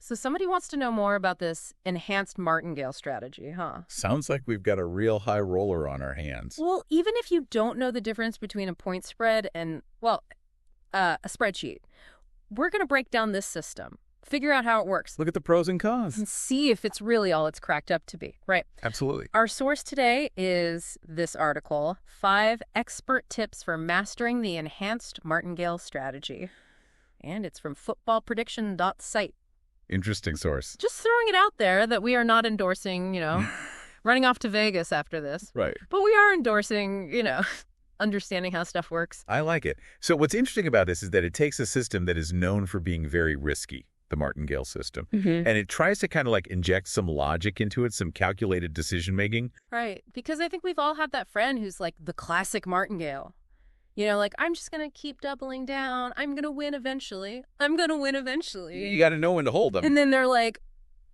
So somebody wants to know more about this enhanced martingale strategy, huh? Sounds like we've got a real high roller on our hands. Well, even if you don't know the difference between a point spread and, well, a spreadsheet, we're going to break down this system, figure out how it works, Look at the pros and cons. and see if it's really all it's cracked up to be, right? Absolutely. Our source today is this article, 5 Expert Tips for Mastering the Enhanced Martingale Strategy. And it's from footballprediction.site. Interesting source. Just throwing it out there that we are not endorsing, running off to Vegas after this. Right. But we are endorsing, understanding how stuff works. I like it. So what's interesting about this is that it takes a system that is known for being very risky, the Martingale system, and it tries to kind of like inject some logic into it, some calculated decision-making. Right. Because I think we've all had that friend who's like the classic Martingale. I'm just going to keep doubling down. I'm going to win eventually. I'm going to win eventually. You got to know when to hold them. And then they're like,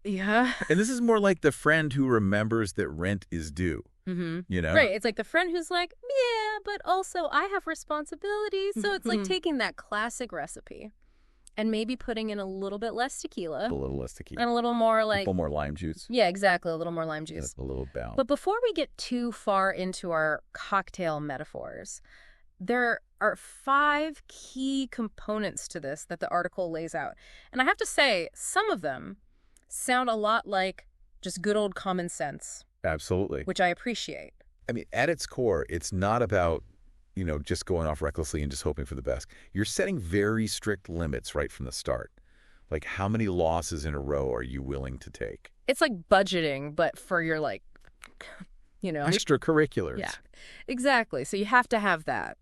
yeah. And this is more like the friend who remembers that rent is due. Right. It's like the friend who's like, yeah, but also I have responsibilities. So it's like taking that classic recipe and maybe putting in a little bit less tequila. A little less tequila. And a little more A little more lime juice. Yeah, exactly. A little more lime juice. A little balance. But before we get too far into our cocktail metaphors, there are 5 key components to this that the article lays out. And I have to say, some of them sound a lot like just good old common sense. Absolutely. Which I appreciate. I mean, at its core, it's not about, just going off recklessly and just hoping for the best. You're setting very strict limits right from the start. Like, how many losses in a row are you willing to take? It's like budgeting, but for your, extracurriculars. Yeah, exactly. So you have to have that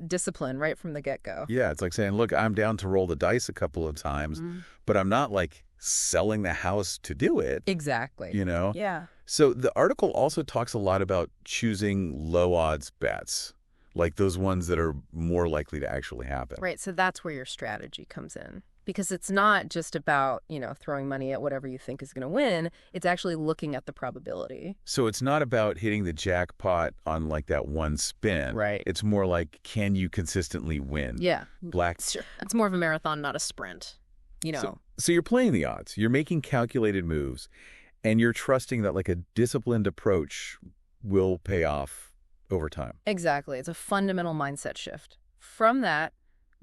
discipline right from the get-go. Yeah, it's like saying, look, I'm down to roll the dice a couple of times, but I'm not like selling the house to do it. Exactly. Yeah. So the article also talks a lot about choosing low odds bets, like those ones that are more likely to actually happen. Right. So that's where your strategy comes in. Because it's not just about, throwing money at whatever you think is going to win. It's actually looking at the probability. So it's not about hitting the jackpot on like that one spin. Right. It's more like, can you consistently win? Yeah. Sure. It's more of a marathon, not a sprint. So you're playing the odds. You're making calculated moves, and you're trusting that like a disciplined approach will pay off over time. Exactly. It's a fundamental mindset shift. From that,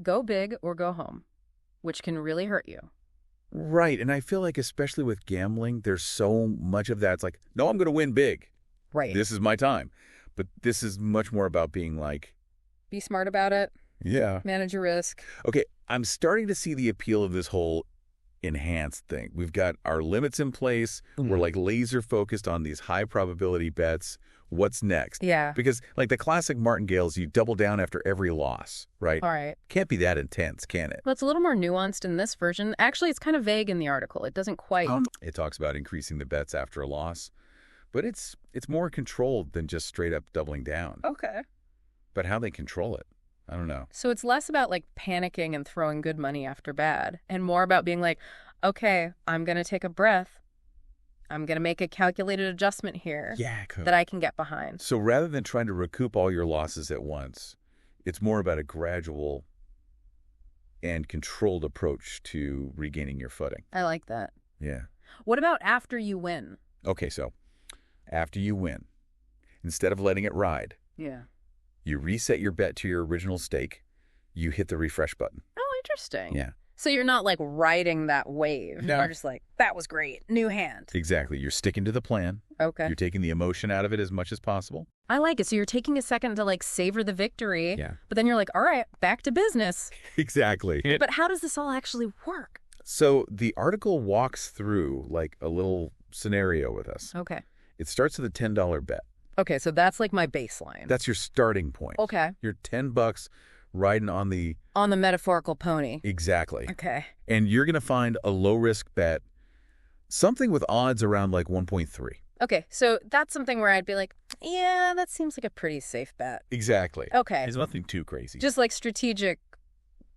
go big or go home, which can really hurt you. Right. And I feel like especially with gambling, there's so much of that. It's like, no, I'm going to win big. Right. This is my time. But this is much more about being like, be smart about it. Yeah. Manage your risk. Okay. I'm starting to see the appeal of this whole enhanced thing. We've got our limits in place. We're like laser focused on these high probability bets. What's next? Yeah. Because like the classic Martingales, you double down after every loss, right? All right. Can't be that intense, can it? Well, it's a little more nuanced in this version. Actually, it's kind of vague in the article. It doesn't quite. It talks about increasing the bets after a loss, but it's more controlled than just straight up doubling down. Okay. But how they control it, I don't know. So it's less about like panicking and throwing good money after bad and more about being like, okay, I'm going to take a breath. I'm going to make a calculated adjustment here that I can get behind. So rather than trying to recoup all your losses at once, it's more about a gradual and controlled approach to regaining your footing. I like that. Yeah. What about after you win? Okay, so after you win, instead of letting it ride, you reset your bet to your original stake, you hit the refresh button. Oh, interesting. Yeah. So you're not like riding that wave. No. You're just like, that was great. New hand. Exactly. You're sticking to the plan. Okay. You're taking the emotion out of it as much as possible. I like it. So you're taking a second to like savor the victory. Yeah. But then you're like, all right, back to business. Exactly. But how does this all actually work? So the article walks through like a little scenario with us. Okay. It starts with a $10 bet. Okay, so that's like my baseline. That's your starting point. Okay. You're $10 riding on the metaphorical pony. Exactly. Okay. And you're going to find a low-risk bet, something with odds around like 1.3. Okay, so that's something where I'd be like, yeah, that seems like a pretty safe bet. Exactly. Okay. There's nothing too crazy. Just like strategic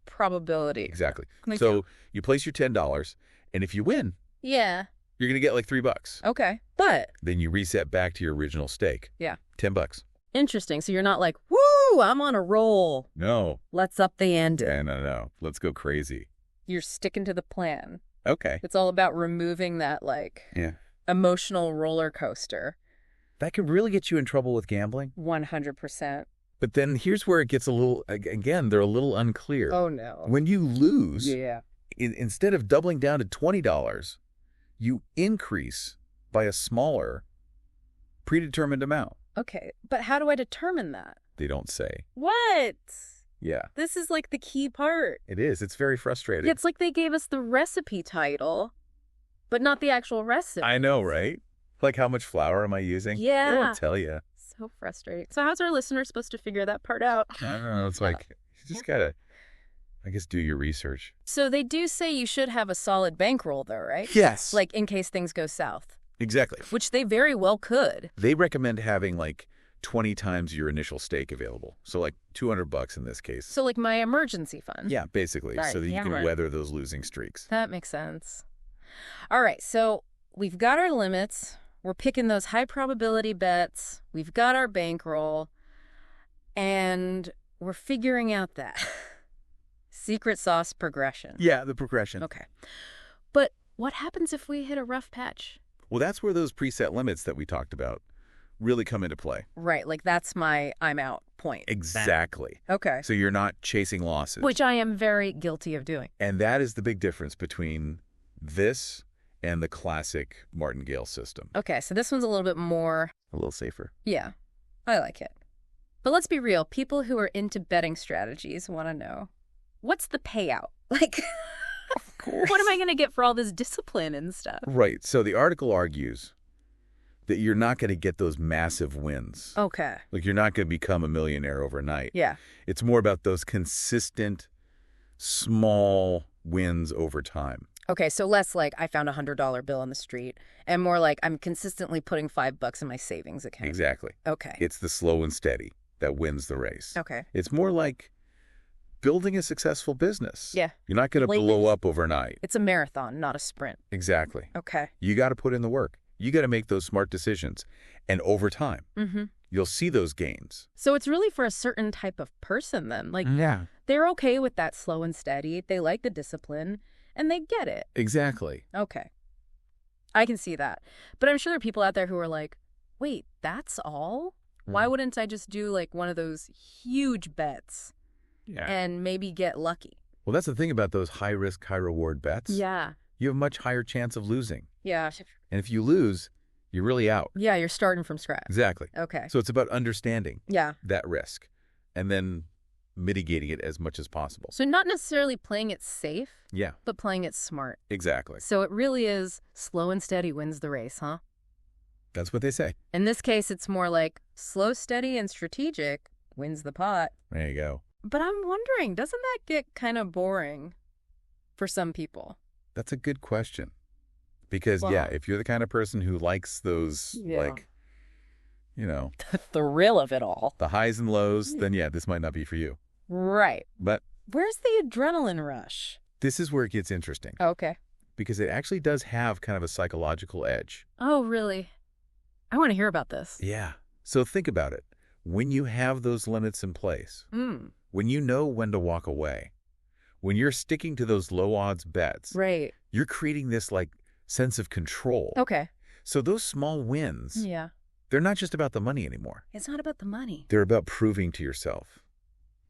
probability. Exactly. So you place your $10, and if you win, yeah, you're going to get like $3. Okay. But then you reset back to your original stake. Yeah. $10. Interesting. So you're not like, woo, I'm on a roll. No. Let's up the ante. Yeah, no. Let's go crazy. You're sticking to the plan. Okay. It's all about removing that, like, Yeah. emotional roller coaster. That could really get you in trouble with gambling. 100%. But then here's where it gets a little, again, they're a little unclear. Oh, no. When you lose, Yeah. instead of doubling down to $20, you increase by a smaller, predetermined amount. Okay, but how do I determine that? They don't say. What? Yeah, This is like the key part. it is. It's very frustrating. Yeah, it's like they gave us the recipe title, but not the actual recipe. I know, right? Like, how much flour am I using? Yeah. They won't tell you. So frustrating. So how's our listener supposed to figure that part out? I don't know. It's like, you just gotta, I guess, do your research. So they do say you should have a solid bankroll, though, right? Yes. Like, in case things go south, Exactly. which they very well could. They recommend having, like, 20 times your initial stake available. So, like, $200 in this case. So, like, my emergency fund. Yeah, basically. Right, So that you yeah, can right. weather those losing streaks. That makes sense. All right, so we've got our limits. We're picking those high probability bets. We've got our bankroll. And we're figuring out that secret sauce progression. Yeah, the progression. Okay. But what happens if we hit a rough patch? Well, that's where those preset limits that we talked about really come into play. Right, like that's my I'm out point. Exactly. Okay. So you're not chasing losses. Which I am very guilty of doing. And that is the big difference between this and the classic Martingale system. Okay, so this one's a little bit more, A little safer. yeah, I like it. But let's be real, people who are into betting strategies want to know, what's the payout? Like, Of course. what am I going to get for all this discipline and stuff? Right. So the article argues that you're not going to get those massive wins. Okay, Like, you're not going to become a millionaire overnight. yeah. It's more about those consistent, small wins over time. Okay, so less like I found $100 bill on the street and more like I'm consistently putting $5 in my savings account. Exactly. Okay. It's the slow and steady that wins the race. Okay. It's more like building a successful business. Yeah. You're not going to Like blow this. up overnight. It's a marathon, not a sprint. Exactly. Okay. You got to put in the work. You got to make those smart decisions. And over time, Mm-hmm. you'll see those gains. So it's really for a certain type of person then. Like, Yeah. they're okay with that slow and steady. They like the discipline and they get it. Exactly. Okay. I can see that. But I'm sure there are people out there who are like, wait, that's all? Why wouldn't I just do like one of those huge bets Yeah. and maybe get lucky? Well, that's the thing about those high-risk, high-reward bets. Yeah. You have a much higher chance of losing. Yeah. And if you lose, you're really out. Yeah, you're starting from scratch. Exactly. Okay. So it's about understanding Yeah. that risk and then mitigating it as much as possible. So not necessarily playing it safe, Yeah, but playing it smart. exactly. So it really is slow and steady wins the race, huh? That's what they say. In this case, it's more like slow, steady, and strategic wins the pot. There you go. But I'm wondering, doesn't that get kind of boring for some people? That's a good question. Because, Well- yeah, if you're the kind of person who likes those, Yeah. like, you know, The thrill of it all. the highs and lows, then, yeah, this might not be for you. Right. But Where's the adrenaline rush? this is where it gets interesting. Okay. Because it actually does have kind of a psychological edge. Oh, really? I want to hear about this. Yeah. So think about it. When you have those limits in place, Mm. when you know when to walk away, when you're sticking to those low odds bets, Right. you're creating this like sense of control. Okay. So those small wins, Yeah. they're not just about the money anymore. It's not about the money. They're about proving to yourself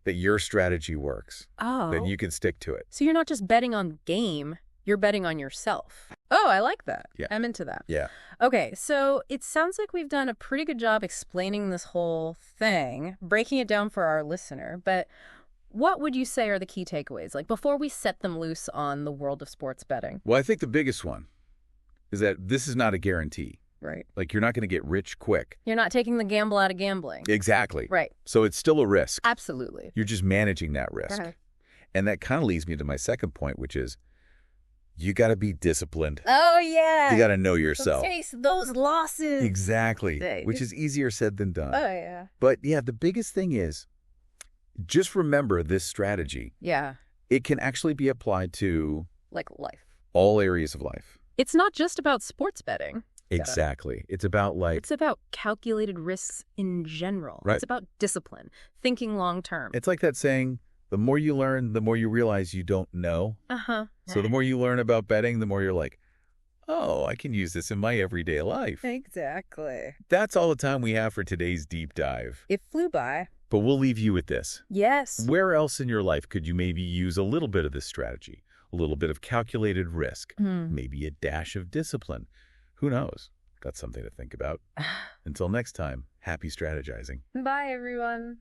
that your strategy works, Oh. that you can stick to it. So you're not just betting on game, you're betting on yourself. Oh, I like that. Yeah. I'm into that. Yeah. Okay, so it sounds like we've done a pretty good job explaining this whole thing, breaking it down for our listener, but what would you say are the key takeaways, like before we set them loose on the world of sports betting? Well, I think the biggest one is that this is not a guarantee. Right. Like, you're not going to get rich quick. You're not taking the gamble out of gambling. Exactly. Right. So it's still a risk. Absolutely. You're just managing that risk. Okay. And that kind of leads me to my second point, which is you got to be disciplined. Oh, yeah. You got to know yourself. Taste those losses. Exactly. Hey, Which is easier said than done. Oh, yeah. But yeah, the biggest thing is just remember this strategy. Yeah, It can actually be applied to like life. all areas of life. It's not just about sports betting. Exactly. It's about like, It's about calculated risks in general. Right. It's about discipline, thinking long term. it's like that saying, The more you learn, the more you realize you don't know. Uh-huh. So the more you learn about betting, the more you're like, oh, I can use this in my everyday life. Exactly. That's all the time we have for today's deep dive. It flew by. But we'll leave you with this. Yes. Where else in your life could you maybe use a little bit of this strategy? A little bit of calculated risk? Maybe a dash of discipline? Who knows? That's something to think about. Until next time, happy strategizing. Bye, everyone.